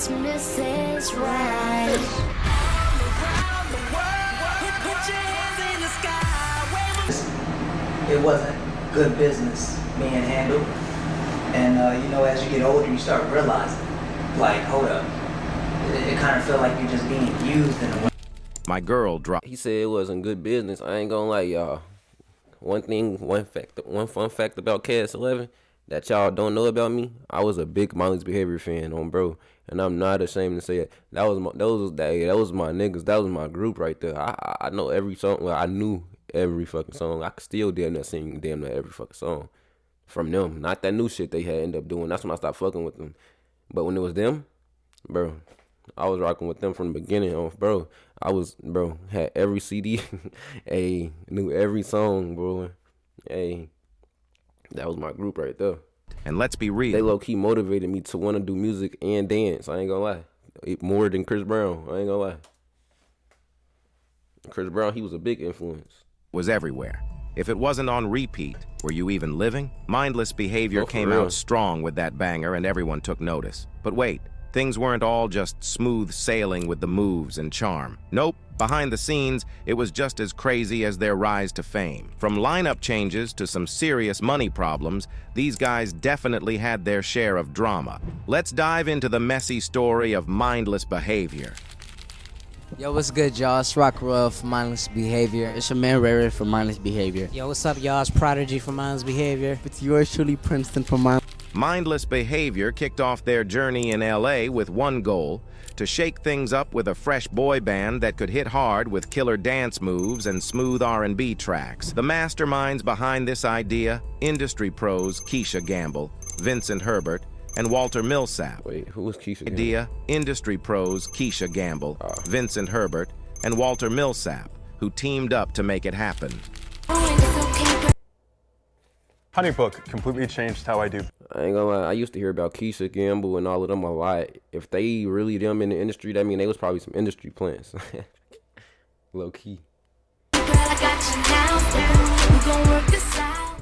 Christmas is right. It wasn't good business being handled. And you know, as you get older, you start realizing, like, hold up, it kind of felt like you're just being used in a way. My girl dropped. He said it wasn't good business. I ain't gonna lie, y'all. One fun fact about KS11 that y'all don't know about me. I was a big Mindless Behavior fan on bro, and I'm not ashamed to say it. That was my niggas. That was my group right there. I know every song. Well, I knew every fucking song. I could still damn near sing damn near every fucking song from them. Not that new shit they had ended up doing. That's when I stopped fucking with them. But when it was them, bro, I was rocking with them from the beginning on, bro. Had every CD, knew every song, bro. That was my group right there. And let's be real, they low-key motivated me to want to do music and dance. I ain't gonna lie. More than Chris Brown. I ain't gonna lie. Chris Brown, he was a big influence. Was everywhere. If it wasn't on repeat, were you even living? Mindless Behavior came out strong with that banger and everyone took notice. But wait, things weren't all just smooth sailing with the moves and charm. Nope, behind the scenes, it was just as crazy as their rise to fame. From lineup changes to some serious money problems, these guys definitely had their share of drama. Let's dive into the messy story of Mindless Behavior. Yo, what's good, y'all? It's Rock Royal from Mindless Behavior. It's your man, Ray from Mindless Behavior. Yo, what's up, y'all? It's Prodigy from Mindless Behavior. It's yours truly, Princeton from Mindless Behavior kicked off their journey in LA with one goal: to shake things up with a fresh boy band that could hit hard with killer dance moves and smooth R&B tracks. The masterminds behind this idea, industry pros Keisha Gamble, Vincent Herbert, and Walter Millsap. Wait, who was Keisha Gamble? Idea, industry pros Keisha Gamble, Vincent Herbert, and Walter Millsap, who teamed up to make it happen. Honeybook completely changed how I do. I ain't gonna lie, I used to hear about Keisha Gamble and all of them a lot. If they really them in the industry, that mean they was probably some industry plants. Low key.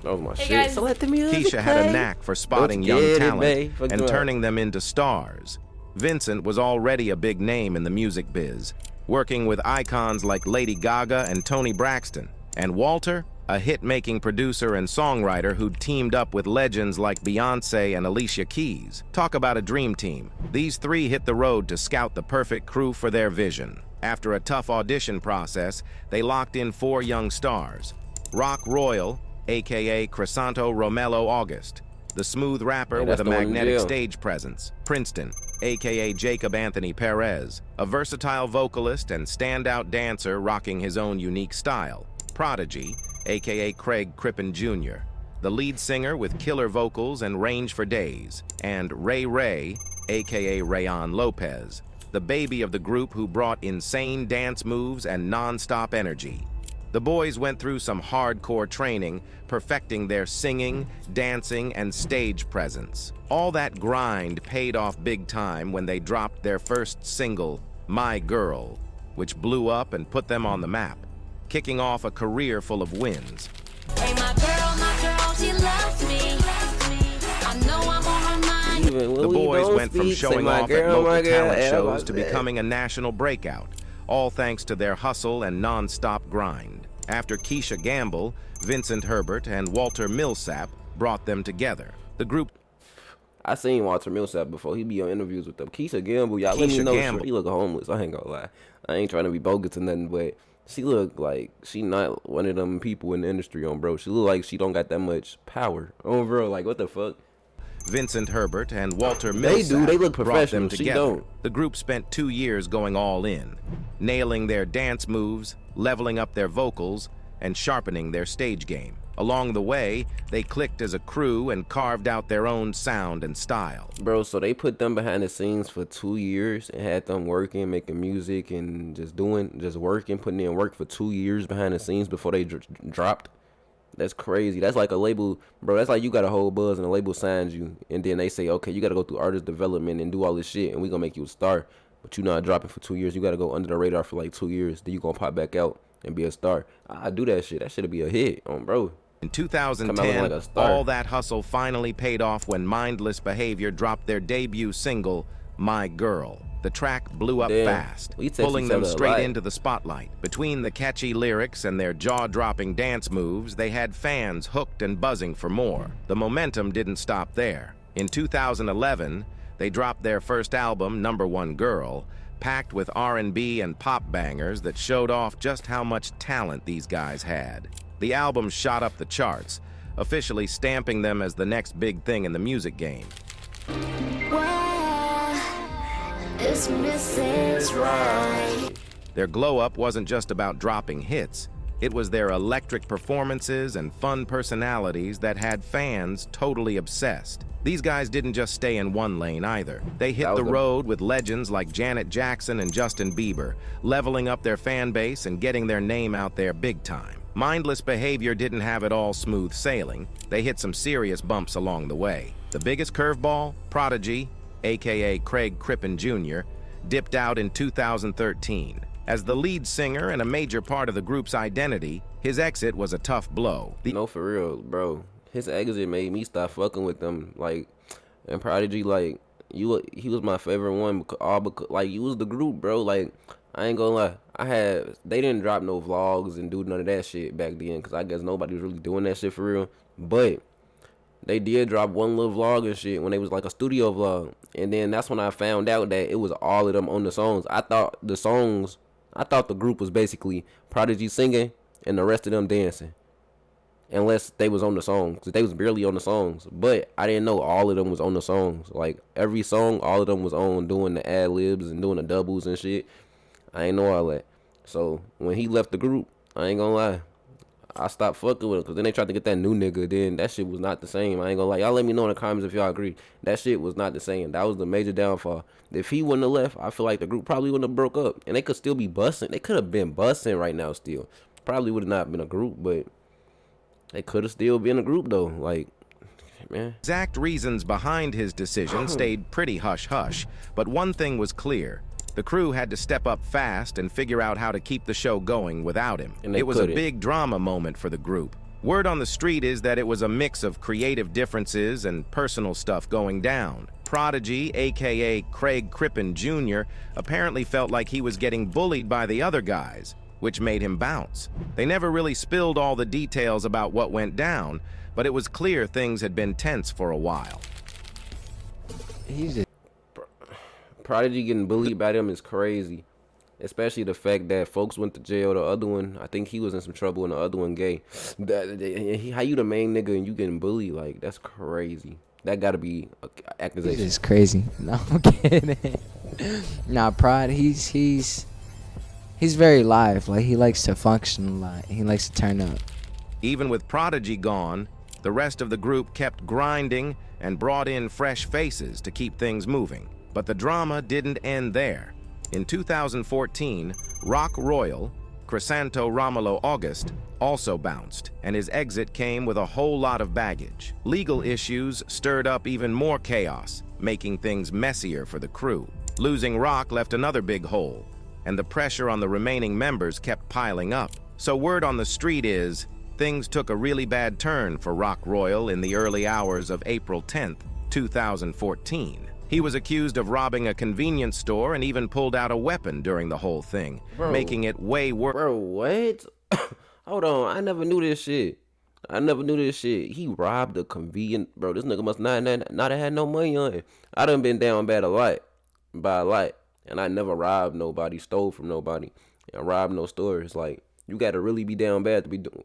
That was my shit. So let the music Keisha had a knack for spotting young talent and turning them into stars. Vincent was already a big name in the music biz, working with icons like Lady Gaga and Toni Braxton. And Walter, a hit-making producer and songwriter who'd teamed up with legends like Beyonce and Alicia Keys. Talk about a dream team. These three hit the road to scout the perfect crew for their vision. After a tough audition process, they locked in 4 young stars. Rock Royal, aka Crisanto Romello August, the smooth rapper with a magnetic stage presence. Princeton, aka Jacob Anthony Perez, a versatile vocalist and standout dancer rocking his own unique style. Prodigy, aka Craig Crippen Jr., the lead singer with killer vocals and range for days. And Ray, aka Rayon Lopez, the baby of the group who brought insane dance moves and non-stop energy. The boys went through some hardcore training, perfecting their singing, dancing, and stage presence. All that grind paid off big time when they dropped their first single, My Girl, which blew up and put them on the map, kicking off a career full of wins. Hey, my girl, she loves me. I know I'm on her mind. The boys went from showing off at local talent shows to becoming a national breakout, all thanks to their hustle and non-stop grind. After Keisha Gamble, Vincent Herbert, and Walter Millsap brought them together. The group... I seen Walter Millsap before. He be on interviews with them. Keisha Gamble, y'all let me know. He look homeless. I ain't gonna lie. I ain't trying to be bogus or nothing, but she look like she not one of them people in the industry on bro. She look like she don't got that much power on bro. Like, what the fuck? Vincent Herbert and Walter Millsap they look brought them professional. together. She don't. The group spent 2 years going all in, nailing their dance moves, leveling up their vocals, and sharpening their stage game. Along the way, they clicked as a crew and carved out their own sound and style. Bro, so they put them behind the scenes for 2 years and had them working, making music, and just working, putting in work for 2 years behind the scenes before they dropped. That's crazy. That's like a label, bro. That's like you got a whole buzz and a label signs you, and then they say, okay, you got to go through artist development and do all this shit, and we gonna make you a star. But you not dropping for 2 years. You got to go under the radar for like 2 years. Then you gonna pop back out and be a star. I do that shit. That shit'll be a hit on bro. In 2010, all that hustle finally paid off when Mindless Behavior dropped their debut single, My Girl. The track blew up Damn. fast, We text pulling each them other a straight lot. into the spotlight. Between the catchy lyrics and their jaw-dropping dance moves, they had fans hooked and buzzing for more. The momentum didn't stop there. In 2011, they dropped their first album, Number One Girl, packed with R&B and pop bangers that showed off just how much talent these guys had. The album shot up the charts, officially stamping them as the next big thing in the music game. It's Mrs. Right. Their glow-up wasn't just about dropping hits. It was their electric performances and fun personalities that had fans totally obsessed. These guys didn't just stay in one lane either. They hit the road with legends like Janet Jackson and Justin Bieber, leveling up their fan base and getting their name out there big time. Mindless Behavior didn't have it all smooth sailing. They hit some serious bumps along the way. The biggest curveball, Prodigy, aka Craig Crippen Jr., dipped out in 2013. As the lead singer and a major part of the group's identity, his exit was a tough blow. No, for real, bro. His exit made me stop fucking with them. Like, and Prodigy, like, he was my favorite one. Because, like, you was the group, bro. Like, I ain't gonna lie. They didn't drop no vlogs and do none of that shit back then, because I guess nobody was really doing that shit for real. But they did drop one little vlog and shit when they was like a studio vlog. And then that's when I found out that it was all of them on the songs. I thought the group was basically Prodigy singing and the rest of them dancing. Unless they was on the songs, because they was barely on the songs. But I didn't know all of them was on the songs. Like, every song, all of them was on doing the ad-libs and doing the doubles and shit. I ain't know all that. So, when he left the group, I ain't gonna lie, I stopped fucking with him, because then they tried to get that new nigga. Then that shit was not the same. I ain't gonna lie. Y'all let me know in the comments if y'all agree. That shit was not the same. That was the major downfall. If he wouldn't have left, I feel like the group probably wouldn't have broke up. And they could still be busting. They could have been busting right now still. Probably would have not been a group, but they could have still been a group though. Like, man. Exact reasons behind his decision stayed pretty hush-hush, but one thing was clear. The crew had to step up fast and figure out how to keep the show going without him. It was a big drama moment for the group. Word on the street is that it was a mix of creative differences and personal stuff going down. Prodigy, aka Craig Crippen Jr., apparently felt like he was getting bullied by the other guys, which made him bounce. They never really spilled all the details about what went down, but it was clear things had been tense for a while. Prodigy getting bullied by them is crazy. Especially the fact that folks went to jail. The other one, I think he was in some trouble, and the other one gay. How you the main nigga and you getting bullied? Like, that's crazy. That gotta be an accusation. It's crazy. No, I'm kidding. Nah, Prod, he's very live. Like, he likes to function a lot. He likes to turn up. Even with Prodigy gone, the rest of the group kept grinding and brought in fresh faces to keep things moving. But the drama didn't end there. In 2014, Rock Royal, Crisanto Romulo August, also bounced, and his exit came with a whole lot of baggage. Legal issues stirred up even more chaos, making things messier for the crew. Losing Rock left another big hole, and the pressure on the remaining members kept piling up. So word on the street is, things took a really bad turn for Rock Royal in the early hours of April 10th, 2014. He was accused of robbing a convenience store and even pulled out a weapon during the whole thing, making it way worse. Bro, what? Hold on, I never knew this shit. He robbed a convenience. Bro, this nigga must not have had no money on him. I done been down bad by a lot. And I never robbed nobody, stole from nobody, and robbed no stores. Like, you gotta really be down bad to be doing.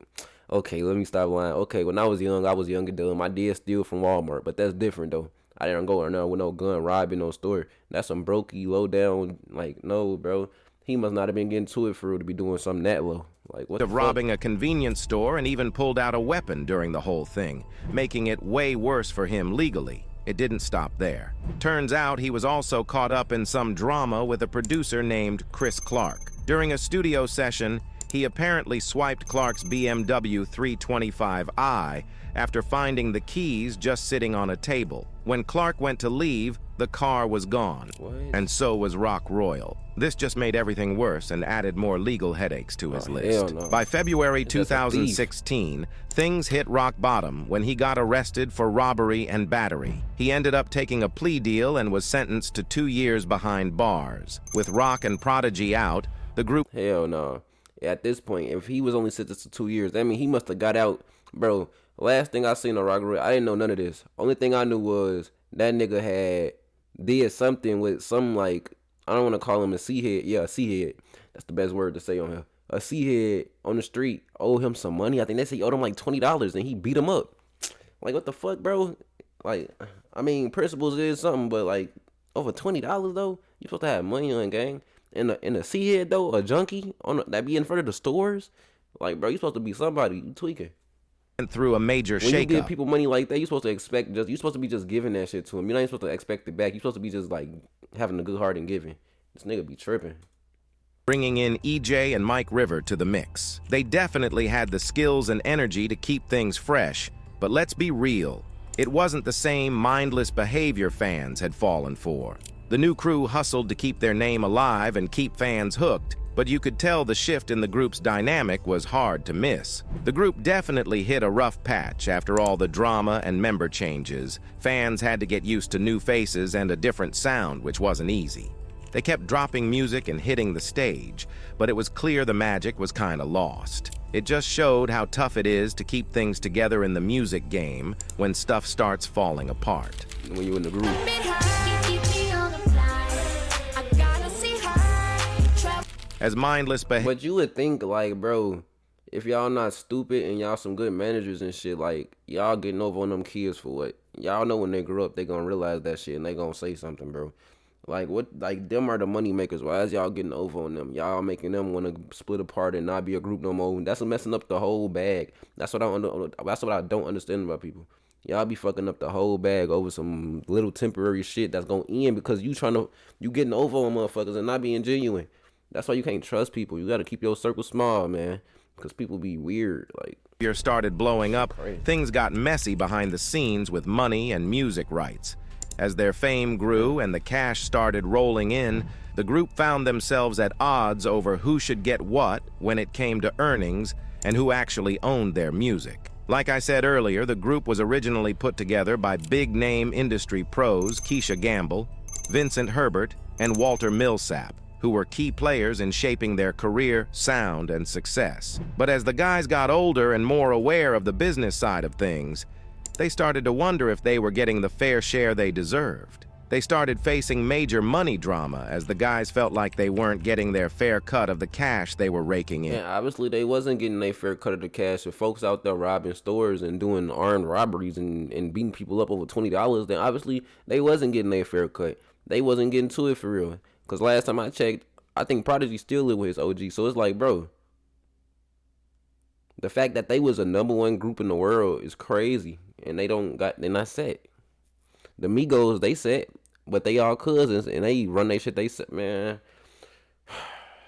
Okay, let me stop lying. Okay, when I was young and dumb. I did steal from Walmart, but that's different though. I didn't go in there with no gun, robbing no store. That's some brokey, low down, like, no, bro. He must not have been getting to it for real to be doing something that low. Like, what the fuck? Robbing a convenience store and even pulled out a weapon during the whole thing, making it way worse for him legally. It didn't stop there. Turns out he was also caught up in some drama with a producer named Chris Clark. During a studio session, He apparently swiped Clark's BMW 325i after finding the keys just sitting on a table. When Clark went to leave, the car was gone. What? And so was Rock Royal. This just made everything worse and added more legal headaches to his list. No. By February That's a thief. 2016, things hit rock bottom when he got arrested for robbery and battery. He ended up taking a plea deal and was sentenced to 2 years behind bars. With Rock and Prodigy out, the group... Hell no. At this point, if he was only sentenced to 2 years, I mean, he must have got out. Bro, last thing I seen on Rock Royal, I didn't know none of this. Only thing I knew was that nigga did something with some, like, I don't want to call him a C-head. Yeah, a C-head. That's the best word to say on here. A C-head on the street owed him some money. I think they said he owed him like $20 and he beat him up. Like, what the fuck, bro? Like, I mean, principles is something, but like, over $20 though? You supposed to have money on, gang. And a C-head though, a junkie that be in front of the stores? Like, bro, you supposed to be somebody. You tweaking. Through a major When you give shakeup. people money like that, you're supposed to be just giving that shit to them. You're not even supposed to expect it back. You're supposed to be just like having a good heart and giving. This nigga be tripping. Bringing in EJ and Mike River to the mix. They definitely had the skills and energy to keep things fresh, but let's be real. It wasn't the same mindless behavior fans had fallen for. The new crew hustled to keep their name alive and keep fans hooked, but you could tell the shift in the group's dynamic was hard to miss. The group definitely hit a rough patch after all the drama and member changes. Fans had to get used to new faces and a different sound, which wasn't easy. They kept dropping music and hitting the stage, but it was clear the magic was kinda lost. It just showed how tough it is to keep things together in the music game when stuff starts falling apart. When you in the group. As mindless behavior. But you would think, like, bro, if y'all not stupid and y'all some good managers and shit, like, y'all getting over on them kids for what? Y'all know when they grow up, they gonna realize that shit and they gonna say something, bro. Like, what? Like, them are the money makers. Why is y'all getting over on them? Y'all making them want to split apart and not be a group no more. That's messing up the whole bag. That's what I don't understand about people. Y'all be fucking up the whole bag over some little temporary shit that's gonna end because you getting over on motherfuckers and not being genuine. That's why you can't trust people. You gotta keep your circle small, man, because people be weird. Like, started blowing up, crazy. Things got messy behind the scenes with money and music rights. As their fame grew and the cash started rolling in, the group found themselves at odds over who should get what when it came to earnings and who actually owned their music. Like I said earlier, the group was originally put together by big-name industry pros Keisha Gamble, Vincent Herbert, and Walter Millsap, who were key players in shaping their career, sound, and success. But as the guys got older and more aware of the business side of things, they started to wonder if they were getting the fair share they deserved. They started facing major money drama as the guys felt like they weren't getting their fair cut of the cash they were raking in. yeah, obviously they wasn't getting their fair cut of the cash. If folks out there robbing stores and doing armed robberies and beating people up over $20, then obviously they wasn't getting their fair cut. They wasn't getting to it for real. Because last time I checked, I think Prodigy still live with his OG. So it's like, bro, the fact that they was a #1 group in the world is crazy. And they're not set. The Migos, they set, but they all cousins and they run their shit. They set, man.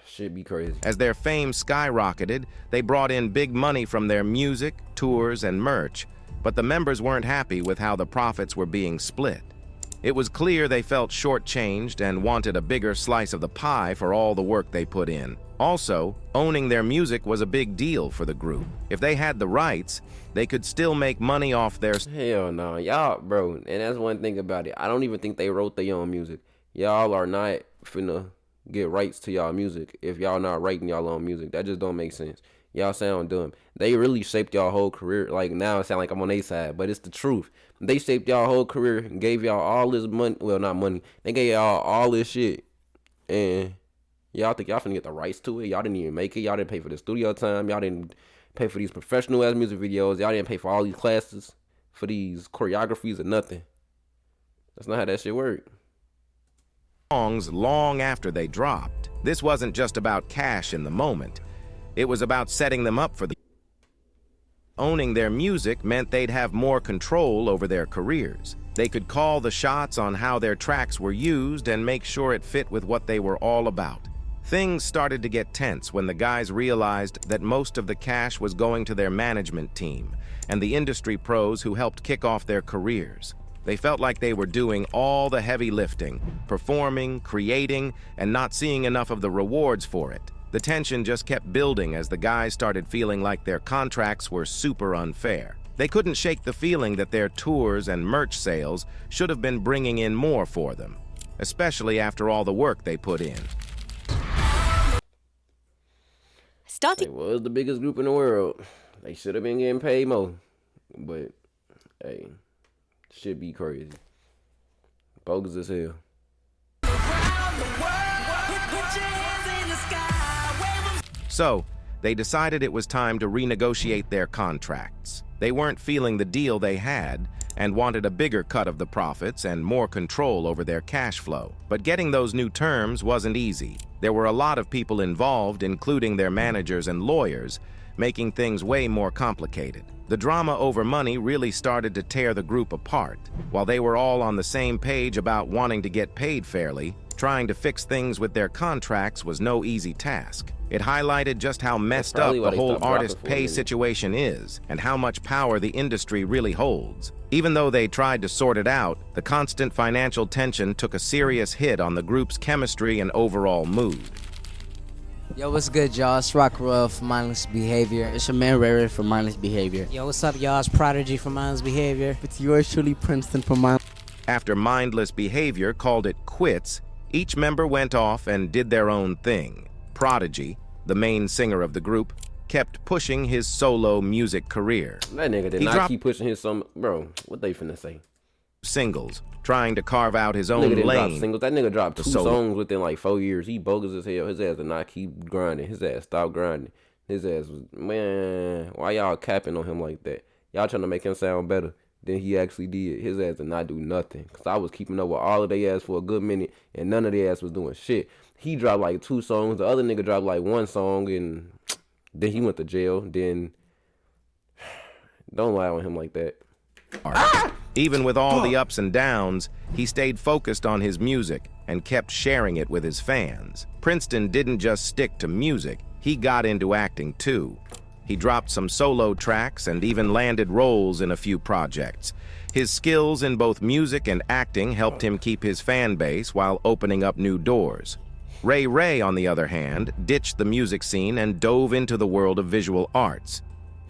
Shit be crazy. As their fame skyrocketed, they brought in big money from their music, tours, and merch. But the members weren't happy with how the profits were being split. It was clear they felt shortchanged and wanted a bigger slice of the pie for all the work they put in. Also, owning their music was a big deal for the group. If they had the rights, they could still make money off their... Hell no, y'all, bro, and that's one thing about it. I don't even think they wrote their own music. Y'all are not finna get rights to y'all music if y'all not writing y'all own music. That just don't make sense. Y'all sound dumb. They really shaped y'all whole career. Like, now it sound like I'm on their side, but it's the truth. They shaped y'all whole career and gave y'all all this money. Well, not money. They gave y'all all this shit. And y'all think y'all finna get the rights to it? Y'all didn't even make it. Y'all didn't pay for the studio time. Y'all didn't pay for these professional ass music videos. Y'all didn't pay for all these classes, for these choreographies or nothing. That's not how that shit worked. Songs long after they dropped. This wasn't just about cash in the moment. It was about setting them up for the... Owning their music meant they'd have more control over their careers. They could call the shots on how their tracks were used and make sure it fit with what they were all about. Things started to get tense when the guys realized that most of the cash was going to their management team and the industry pros who helped kick off their careers. They felt like they were doing all the heavy lifting, performing, creating, and not seeing enough of the rewards for it. The tension just kept building as the guys started feeling like their contracts were super unfair. They couldn't shake the feeling that their tours and merch sales should have been bringing in more for them, especially after all the work they put in. They was the biggest group in the world. They should have been getting paid more. But, hey, shit be crazy. Bogus as hell. So, they decided it was time to renegotiate their contracts. They weren't feeling the deal they had and wanted a bigger cut of the profits and more control over their cash flow. But getting those new terms wasn't easy. There were a lot of people involved, including their managers and lawyers, making things way more complicated. The drama over money really started to tear the group apart. While they were all on the same page about wanting to get paid fairly, trying to fix things with their contracts was no easy task. It highlighted just how messed up the whole artist pay situation is and how much power the industry really holds. Even though they tried to sort it out, the constant financial tension took a serious hit on the group's chemistry and overall mood. Yo, what's good, y'all? It's Rock Royal from Mindless Behavior. It's your man Rare from Mindless Behavior. Yo, what's up, y'all? It's Prodigy from Mindless Behavior. It's yours truly, Princeton from Mindless. After Mindless Behavior called it quits, each member went off and did their own thing. Prodigy, the main singer of the group, kept pushing his solo music career. That nigga did not keep pushing his song. Bro, what they finna say? Singles, trying to carve out his own Nigga didn't drop lane. singles. That nigga dropped two solo. songs within like 4 years. He bogus as hell. His ass did not keep grinding. His ass stopped grinding. His ass was, man, why y'all capping on him like that? Y'all trying to make him sound better than he actually did. His ass did not do nothing. Because I was keeping up with all of their ass for a good minute, and none of their ass was doing shit. He dropped like 2 songs. The other nigga dropped like 1 song, and then he went to jail. Then, don't lie on him like that. Even with all the ups and downs, he stayed focused on his music and kept sharing it with his fans. Princeton didn't just stick to music, he got into acting too. He dropped some solo tracks and even landed roles in a few projects. His skills in both music and acting helped him keep his fan base while opening up new doors. Ray Ray, on the other hand, ditched the music scene and dove into the world of visual arts.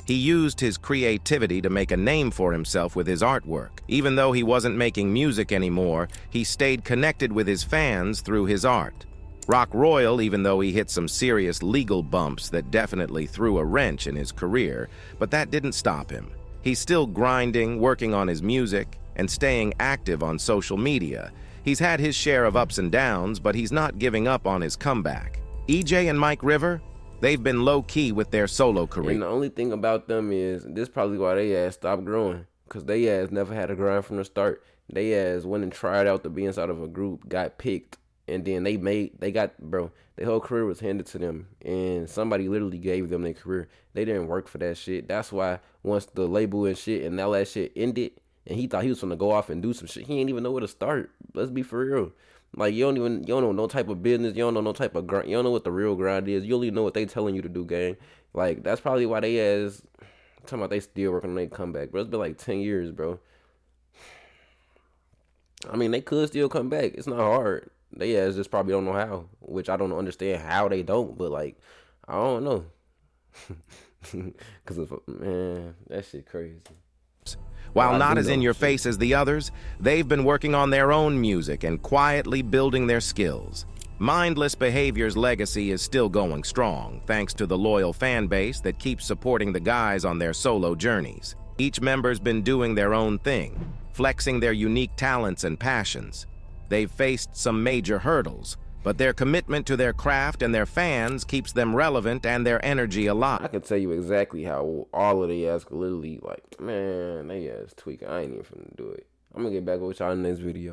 He used his creativity to make a name for himself with his artwork. Even though he wasn't making music anymore, he stayed connected with his fans through his art. Rock Royal, even though he hit some serious legal bumps that definitely threw a wrench in his career, but that didn't stop him. He's still grinding, working on his music, and staying active on social media. He's had his share of ups and downs, but he's not giving up on his comeback. EJ and Mike River, they've been low-key with their solo career. And the only thing about them is, this probably why they ass stopped growing. Because they ass never had a grind from the start. They ass went and tried out to be inside of a group, got picked, and then their whole career was handed to them. And somebody literally gave them their career. They didn't work for that shit. That's why once the label and shit and all that shit ended, and he thought he was gonna go off and do some shit, he ain't even know where to start. Let's be for real. Like, you don't know no type of business. You don't know no type of grind. You don't know what the real grind is. You only know what they telling you to do, gang. Like, that's probably why they ass talking about they still working on their comeback, bro. It's been like 10 years, bro. I mean, they could still come back. It's not hard. They ass just probably don't know how, which I don't understand how they don't, but like, I don't know. Because, man, that shit crazy. While not as in your face as the others, they've been working on their own music and quietly building their skills. Mindless Behavior's legacy is still going strong, thanks to the loyal fan base that keeps supporting the guys on their solo journeys. Each member's been doing their own thing, flexing their unique talents and passions. They've faced some major hurdles, but their commitment to their craft and their fans keeps them relevant and their energy alive. I can tell you exactly how all of they ass could literally, like, man, they ass tweaking. I ain't even finna do it. I'm gonna get back with y'all in the next video.